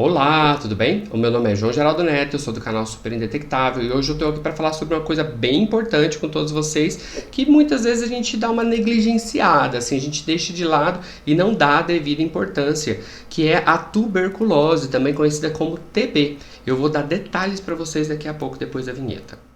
Olá, tudo bem? O meu nome é João Geraldo Neto, eu sou do canal Super Indetectável e hoje eu estou aqui para falar sobre uma coisa bem importante com todos vocês que muitas vezes a gente dá uma negligenciada, assim, a gente deixa de lado e não dá a devida importância, que é a tuberculose, também conhecida como TB. Eu vou dar detalhes para vocês daqui a pouco, depois da vinheta.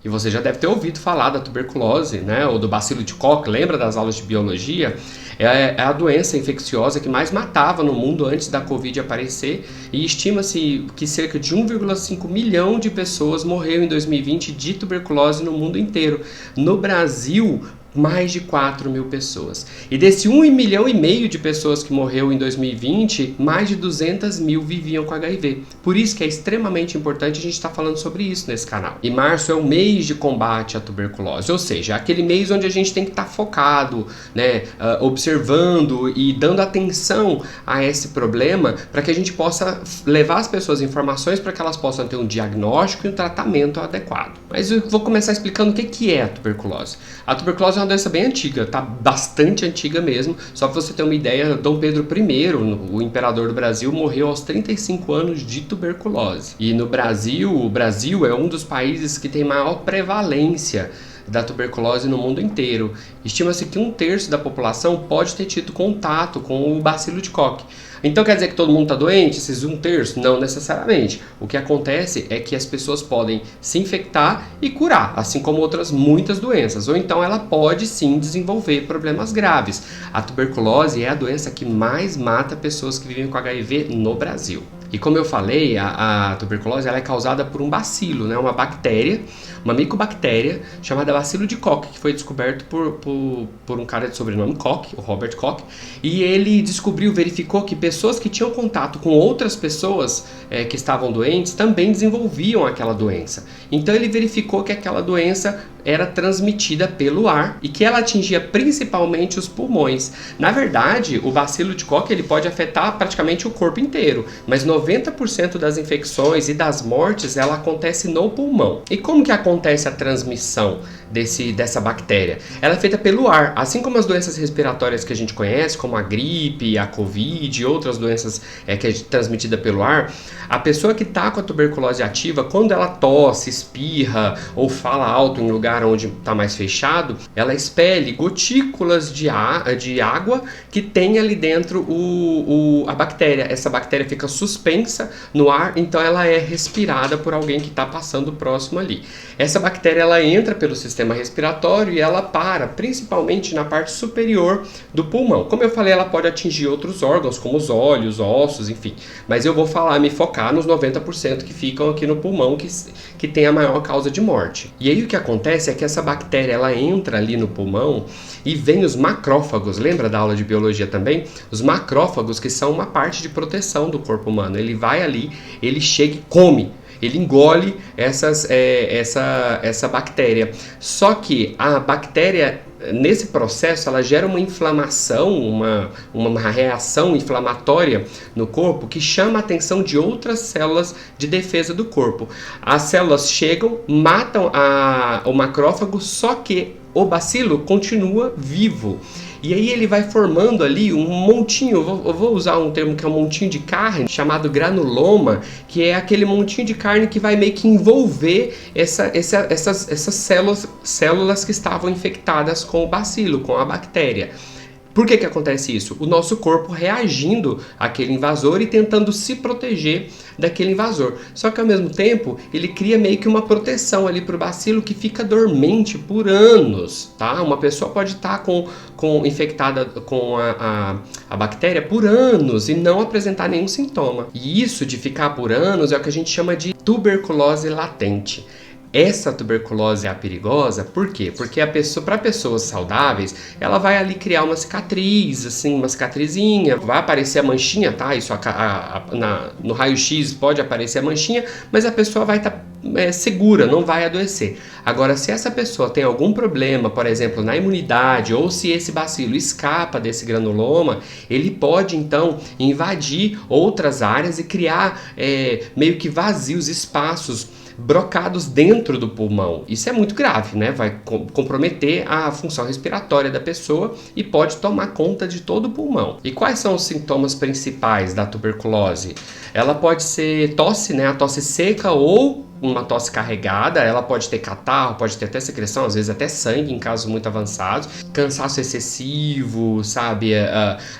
E você já deve ter ouvido falar da tuberculose, né, ou do bacilo de Koch, lembra das aulas de biologia? É a doença infecciosa que mais matava no mundo antes da Covid aparecer e estima-se que cerca de 1,5 milhão de pessoas morreram em 2020 de tuberculose no mundo inteiro. No Brasil, mais de 4 mil pessoas. E desse 1,5 milhão de pessoas que morreu em 2020, mais de 200 mil viviam com HIV. Por isso que é extremamente importante a gente estar falando sobre isso nesse canal. E março é o mês de combate à tuberculose, ou seja, é aquele mês onde a gente tem que estar focado, né, observando e dando atenção a esse problema para que a gente possa levar as pessoas informações para que elas possam ter um diagnóstico e um tratamento adequado. Mas eu vou começar explicando o que é a tuberculose. A tuberculose é uma doença bem antiga, tá? Bastante antiga mesmo. Só para você ter uma ideia, Dom Pedro I, o imperador do Brasil, morreu aos 35 anos de tuberculose. E no Brasil, o Brasil é um dos países que tem maior prevalência da tuberculose no mundo inteiro. Estima-se que 1/3 da população pode ter tido contato com o bacilo de Koch. Então quer dizer que todo mundo está doente, esses 1/3? Não necessariamente. O que acontece é que as pessoas podem se infectar e curar, assim como outras muitas doenças. Ou então ela pode sim desenvolver problemas graves. A tuberculose é a doença que mais mata pessoas que vivem com HIV no Brasil. E como eu falei, a tuberculose ela é causada por um bacilo, né? Uma bactéria, uma micobactéria chamada bacilo de Koch, que foi descoberto por um cara de sobrenome Koch, o Robert Koch, e ele verificou que pessoas que tinham contato com outras pessoas que estavam doentes também desenvolviam aquela doença. Então ele verificou que aquela doença era transmitida pelo ar e que ela atingia principalmente os pulmões. Na verdade, o bacilo de Koch ele pode afetar praticamente o corpo inteiro, mas 90% das infecções e das mortes ela acontece no pulmão. E como que acontece a transmissão dessa bactéria? Ela é feita pelo ar, assim como as doenças respiratórias que a gente conhece, como a gripe, a Covid e outras doenças que é transmitida pelo ar. A pessoa que está com a tuberculose ativa, quando ela tosse, espirra ou fala alto em lugar onde está mais fechado, ela expele gotículas de água que tem ali dentro a bactéria. Essa bactéria fica suspensa no ar, então ela é respirada por alguém que está passando próximo ali. Essa bactéria ela entra pelo sistema respiratório e ela para principalmente na parte superior do pulmão. Como eu falei, ela pode atingir outros órgãos, como os olhos, ossos, enfim. Mas eu vou me focar nos 90% que ficam aqui no pulmão, que tem a maior causa de morte. E aí o que acontece é que essa bactéria ela entra ali no pulmão e vem os macrófagos. Lembra da aula de biologia também? Os macrófagos, que são uma parte de proteção do corpo humano. Ele vai ali, ele chega e come. Ele engole essa bactéria. Só que a bactéria, nesse processo, ela gera uma inflamação, uma reação inflamatória no corpo que chama a atenção de outras células de defesa do corpo. As células chegam, matam o macrófago, só que o bacilo continua vivo. E aí ele vai formando ali um montinho, eu vou usar um termo que é um montinho de carne, chamado granuloma, que é aquele montinho de carne que vai meio que envolver essas células que estavam infectadas com o bacilo, com a bactéria. Por que acontece isso? O nosso corpo reagindo àquele invasor e tentando se proteger daquele invasor. Só que ao mesmo tempo, ele cria meio que uma proteção ali para o bacilo que fica dormente por anos, tá? Uma pessoa pode estar infectada com a bactéria por anos e não apresentar nenhum sintoma. E isso de ficar por anos é o que a gente chama de tuberculose latente. Essa tuberculose é a perigosa, por quê? Porque para pessoas saudáveis, ela vai ali criar uma cicatriz, assim, uma cicatrizinha, vai aparecer a manchinha, tá? Isso no raio-x pode aparecer a manchinha, mas a pessoa vai estar segura, não vai adoecer. Agora, se essa pessoa tem algum problema, por exemplo, na imunidade, ou se esse bacilo escapa desse granuloma, ele pode então invadir outras áreas e criar meio que vazios, espaços brocados dentro do pulmão. Isso é muito grave, né? Vai comprometer a função respiratória da pessoa e pode tomar conta de todo o pulmão. E quais são os sintomas principais da tuberculose? Ela pode ser tosse, né? A tosse seca ou uma tosse carregada, ela pode ter catarro, pode ter até secreção, às vezes até sangue em casos muito avançados, cansaço excessivo, sabe,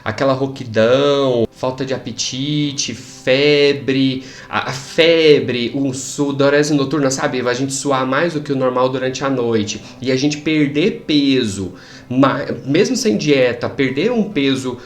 aquela rouquidão, falta de apetite, febre, a febre, sudorese noturna, sabe, a gente suar mais do que o normal durante a noite e a gente perder peso, mesmo sem dieta, perder um peso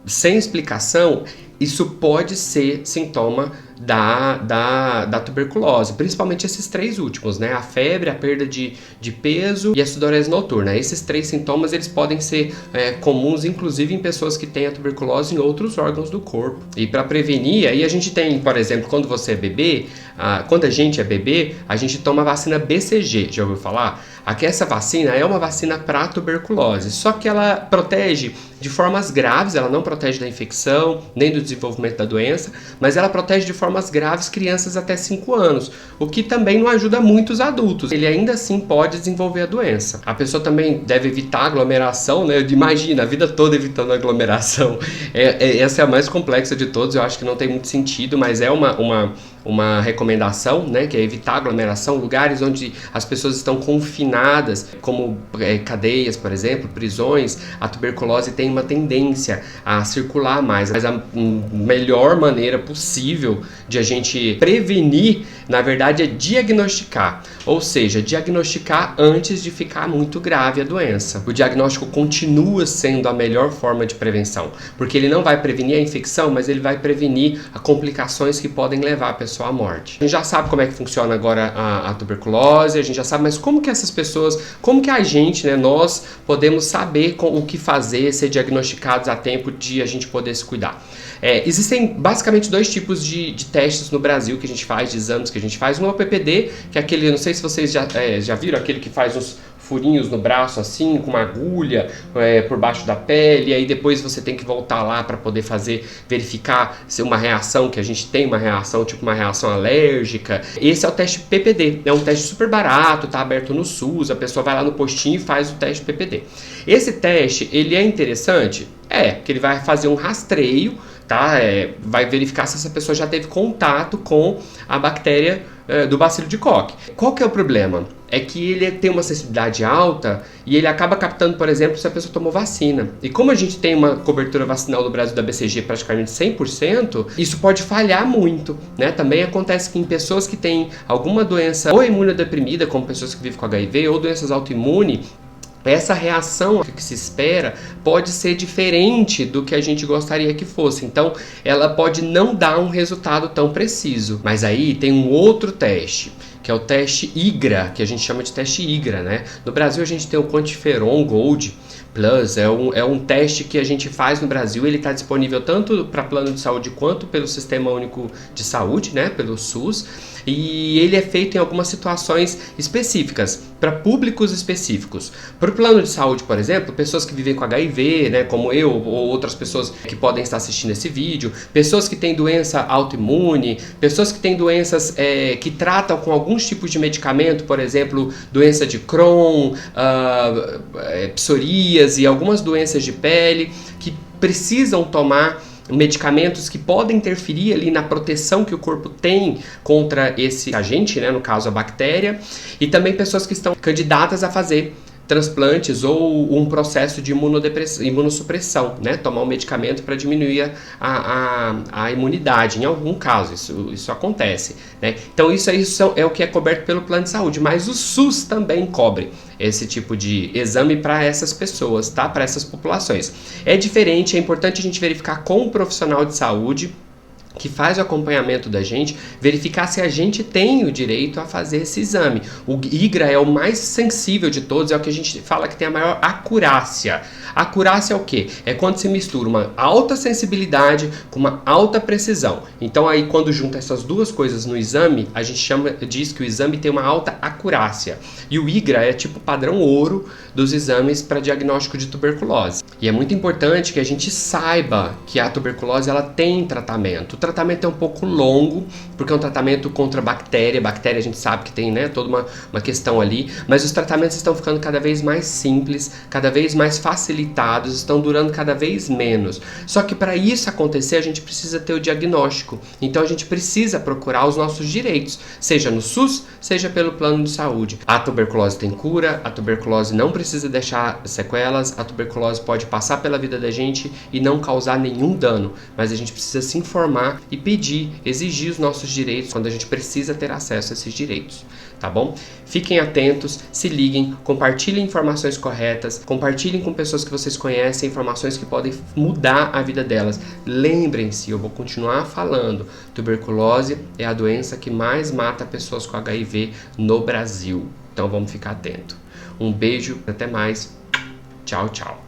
sem explicação, isso pode ser sintoma da tuberculose, principalmente esses três últimos, né? A febre, a perda de peso e a sudorese noturna. Esses três sintomas, eles podem ser comuns, inclusive em pessoas que têm a tuberculose em outros órgãos do corpo. E para prevenir, aí a gente tem, por exemplo, quando você é bebê, quando a gente é bebê, a gente toma a vacina BCG, já ouviu falar? Aqui essa vacina é uma vacina para tuberculose, só que ela protege de formas graves, ela não protege da infecção, nem do desenvolvimento da doença, mas ela protege de formas graves crianças até 5 anos, o que também não ajuda muito os adultos. Ele ainda assim pode desenvolver a doença. A pessoa também deve evitar aglomeração, né? Imagina, a vida toda evitando aglomeração. Essa é a mais complexa de todos, eu acho que não tem muito sentido, mas é uma recomendação, né, que é evitar aglomeração, lugares onde as pessoas estão confinadas, como cadeias, por exemplo, prisões. A tuberculose tem uma tendência a circular mais, mas a melhor maneira possível de a gente prevenir, na verdade, é diagnosticar, ou seja, diagnosticar antes de ficar muito grave a doença. O diagnóstico continua sendo a melhor forma de prevenção, porque ele não vai prevenir a infecção, mas ele vai prevenir as complicações que podem levar a pessoa à morte. A gente já sabe como é que funciona agora a tuberculose, a gente já sabe, mas como que essas pessoas, como que a gente, né, nós podemos saber o que fazer, ser diagnosticados a tempo de a gente poder se cuidar? Existem basicamente dois tipos de testes no Brasil que a gente faz, de exames que a gente faz. Um é o PPD, que é aquele, não sei se vocês já viram, aquele que faz uns furinhos no braço assim, com uma agulha por baixo da pele, e aí depois você tem que voltar lá para poder verificar se uma reação, que a gente tem uma reação, tipo uma reação alérgica. Esse é o teste PPD, é um teste super barato, tá aberto no SUS, a pessoa vai lá no postinho e faz o teste PPD. Esse teste, ele é interessante? Porque ele vai fazer um rastreio, tá? Vai verificar se essa pessoa já teve contato com a bactéria do bacilo de Koch. Qual que é o problema? É que ele tem uma sensibilidade alta e ele acaba captando, por exemplo, se a pessoa tomou vacina. E como a gente tem uma cobertura vacinal no Brasil da BCG praticamente 100%, isso pode falhar muito, né? Também acontece que em pessoas que têm alguma doença ou imunodeprimida, como pessoas que vivem com HIV, ou doenças autoimunes, essa reação que se espera pode ser diferente do que a gente gostaria que fosse. Então, ela pode não dar um resultado tão preciso. Mas aí tem um outro teste, que é o teste IGRA, que a gente chama de teste IGRA, né? No Brasil a gente tem o Quantiferon Gold Plus, é um teste que a gente faz no Brasil. Ele está disponível tanto para plano de saúde quanto pelo Sistema Único de Saúde, né? Pelo SUS. E ele é feito em algumas situações específicas, para públicos específicos. Para o plano de saúde, por exemplo, pessoas que vivem com HIV, né, como eu, ou outras pessoas que podem estar assistindo esse vídeo, pessoas que têm doença autoimune, pessoas que têm doenças que tratam com alguns tipos de medicamento, por exemplo, doença de Crohn, psoríase e algumas doenças de pele, que precisam tomar medicamentos que podem interferir ali na proteção que o corpo tem contra esse agente, né, no caso a bactéria, e também pessoas que estão candidatas a fazer transplantes ou um processo de imunossupressão, né? Tomar um medicamento para diminuir a imunidade. Em algum caso isso acontece, né? Então isso é o que é coberto pelo plano de saúde, mas o SUS também cobre esse tipo de exame para essas pessoas, tá? Para essas populações. É diferente, é importante a gente verificar com o profissional de saúde que faz o acompanhamento da gente, verificar se a gente tem o direito a fazer esse exame. O IGRA é o mais sensível de todos, é o que a gente fala que tem a maior acurácia. Acurácia é o quê? É quando se mistura uma alta sensibilidade com uma alta precisão. Então aí quando junta essas duas coisas no exame, a gente diz que o exame tem uma alta acurácia. E o IGRA é tipo o padrão ouro dos exames para diagnóstico de tuberculose. E é muito importante que a gente saiba que a tuberculose ela tem tratamento. O tratamento é um pouco longo, porque é um tratamento contra bactéria. Bactéria a gente sabe que tem, né, toda uma questão ali, mas os tratamentos estão ficando cada vez mais simples, cada vez mais facilitados, estão durando cada vez menos. Só que para isso acontecer, a gente precisa ter o diagnóstico. Então a gente precisa procurar os nossos direitos, seja no SUS, seja pelo plano de saúde. A tuberculose tem cura, a tuberculose não precisa deixar sequelas, a tuberculose pode passar pela vida da gente e não causar nenhum dano, mas a gente precisa se informar e pedir, exigir os nossos direitos quando a gente precisa ter acesso a esses direitos, tá bom? Fiquem atentos, se liguem, compartilhem informações corretas, compartilhem com pessoas que vocês conhecem, informações que podem mudar a vida delas. Lembrem-se, eu vou continuar falando, tuberculose é a doença que mais mata pessoas com HIV no Brasil, então vamos ficar atento. Um beijo, até mais, tchau, tchau.